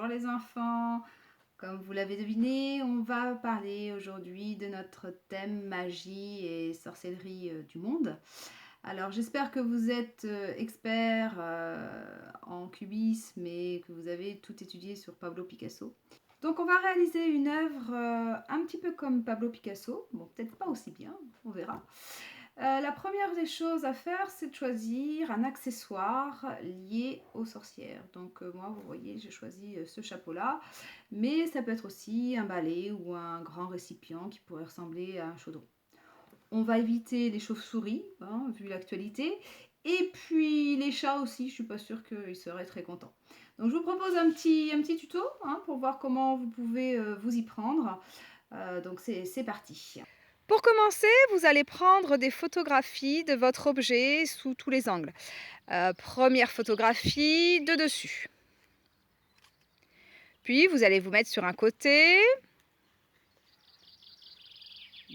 Bonjour les enfants. Comme vous l'avez deviné, on va parler aujourd'hui de notre thème magie et sorcellerie du monde. Alors j'espère que vous êtes experts en cubisme et que vous avez tout étudié sur Pablo Picasso. Donc on va réaliser une œuvre un petit peu comme Pablo Picasso, bon peut-être pas aussi bien, on verra. La première des choses à faire, c'est de choisir un accessoire lié aux sorcières. Donc moi, vous voyez, j'ai choisi ce chapeau-là, mais ça peut être aussi un balai ou un grand récipient qui pourrait ressembler à un chaudron. On va éviter les chauves-souris, hein, vu l'actualité, et puis les chats aussi, je ne suis pas sûre qu'ils seraient très contents. Donc je vous propose un petit tuto hein, pour voir comment vous pouvez vous y prendre. Donc c'est parti. Pour commencer, vous allez prendre des photographies de votre objet sous tous les angles. Première photographie de dessus. Puis vous allez vous mettre sur un côté,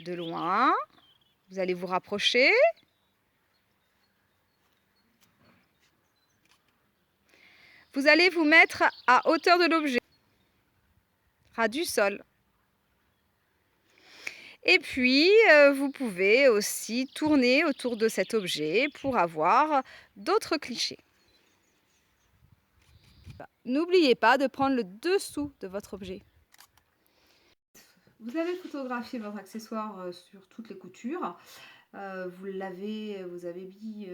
de loin. Vous allez vous rapprocher. Vous allez vous mettre à hauteur de l'objet, à du sol. Et puis, vous pouvez aussi tourner autour de cet objet pour avoir d'autres clichés. N'oubliez pas de prendre le dessous de votre objet. Vous avez photographié votre accessoire sur toutes les coutures. Vous avez mis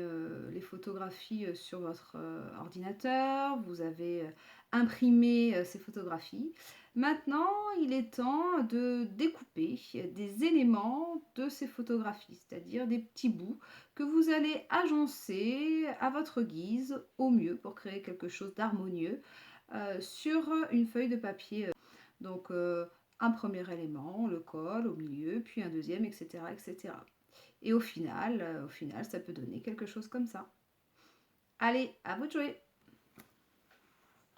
les photographies sur votre ordinateur. Vous avez imprimé ces photographies. Maintenant, il est temps de découper des éléments de ces photographies, c'est-à-dire des petits bouts que vous allez agencer à votre guise au mieux pour créer quelque chose d'harmonieux sur une feuille de papier. Donc, un premier élément, le col au milieu, puis un deuxième, etc. etc. Et au final, ça peut donner quelque chose comme ça. Allez, à vous de jouer!